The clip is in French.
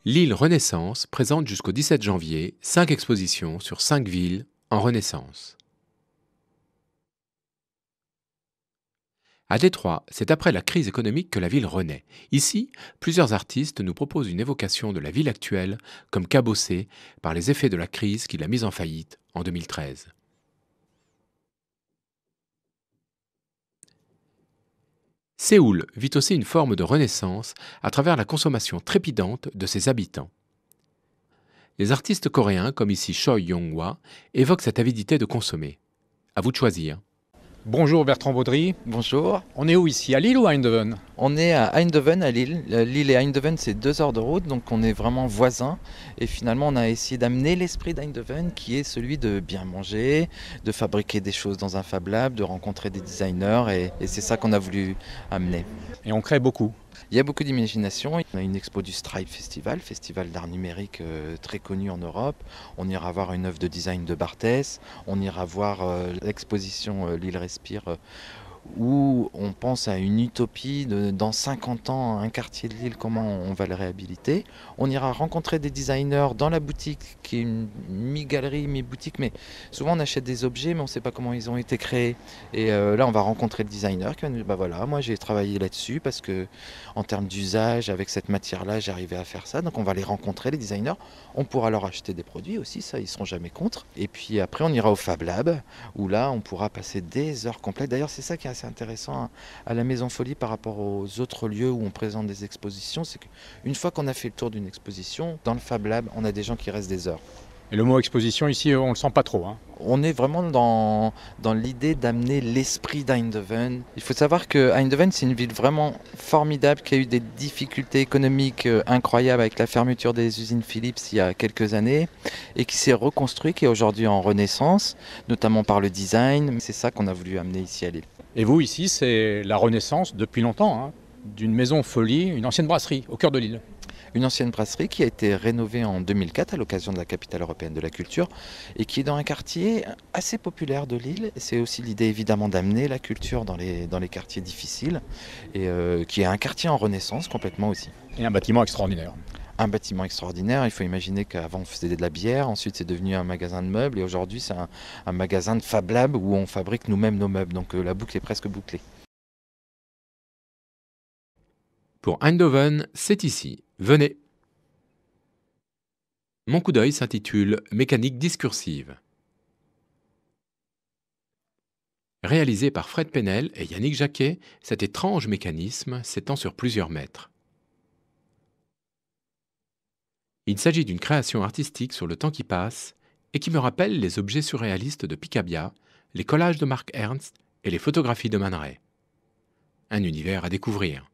L'île Renaissance présente jusqu'au 17 janvier 5 expositions sur 5 villes en Renaissance. À Détroit, c'est après la crise économique que la ville renaît. Ici, plusieurs artistes nous proposent une évocation de la ville actuelle comme cabossée par les effets de la crise qui l'a mise en faillite en 2013. Séoul vit aussi une forme de renaissance à travers la consommation trépidante de ses habitants. Les artistes coréens, comme ici Choi Young-hwa, évoquent cette avidité de consommer. À vous de choisir. Bonjour Bertrand Baudry, Bonjour, on est où ici, à Lille ou à Eindhoven? on est à Eindhoven, à Lille. Lille et Eindhoven, c'est 2 heures de route, donc on est vraiment voisins. Et finalement, on a essayé d'amener l'esprit d'Eindhoven, qui est celui de bien manger, de fabriquer des choses dans un Fab Lab, de rencontrer des designers, et c'est ça qu'on a voulu amener. Et on crée beaucoup. Il y a beaucoup d'imagination. On a une expo du Stripe Festival, festival d'art numérique très connu en Europe. On ira voir une œuvre de design de Barthès. On ira voir l'exposition L'île Respire, où on pense à une utopie dans 50 ans, un quartier de Lille, comment on va le réhabiliter. On ira rencontrer des designers dans la boutique, qui est une mi-galerie, mi-boutique, mais souvent on achète des objets, mais on ne sait pas comment ils ont été créés. Et là, on va rencontrer le designer qui va nous dire, bah voilà, moi j'ai travaillé là-dessus parce que en termes d'usage, avec cette matière-là, j'arrivais à faire ça. Donc on va les rencontrer, les designers. On pourra leur acheter des produits aussi, ça, ils ne seront jamais contre. Et puis après, on ira au Fab Lab, où là, on pourra passer des heures complètes. D'ailleurs, c'est ça qui est assez intéressant à la Maison Folie par rapport aux autres lieux où on présente des expositions, c'est qu'une fois qu'on a fait le tour d'une exposition, dans le Fab Lab, on a des gens qui restent des heures. Et le mot exposition ici, on le sent pas trop. On est vraiment dans l'idée d'amener l'esprit d'Eindhoven. Il faut savoir que Eindhoven, c'est une ville vraiment formidable qui a eu des difficultés économiques incroyables avec la fermeture des usines Philips il y a quelques années et qui s'est reconstruit, qui est aujourd'hui en renaissance, notamment par le design. C'est ça qu'on a voulu amener ici à Lille. Et vous, ici, c'est la renaissance depuis longtemps, d'une maison folie, une ancienne brasserie au cœur de l'île. Une ancienne brasserie qui a été rénovée en 2004 à l'occasion de la capitale européenne de la culture et qui est dans un quartier assez populaire de Lille. C'est aussi l'idée évidemment d'amener la culture dans les quartiers difficiles et qui est un quartier en renaissance complètement aussi. Et un bâtiment extraordinaire. Un bâtiment extraordinaire, il faut imaginer qu'avant on faisait de la bière, ensuite c'est devenu un magasin de meubles et aujourd'hui c'est un magasin de Fab Lab où on fabrique nous-mêmes nos meubles. Donc la boucle est presque bouclée. Pour Eindhoven, c'est ici. Venez. Mon coup d'œil s'intitule Mécanique discursive. Réalisé par Fred Penel et Yannick Jacquet, cet étrange mécanisme s'étend sur plusieurs mètres. Il s'agit d'une création artistique sur le temps qui passe et qui me rappelle les objets surréalistes de Picabia, les collages de Mark Ernst et les photographies de Man Ray. Un univers à découvrir.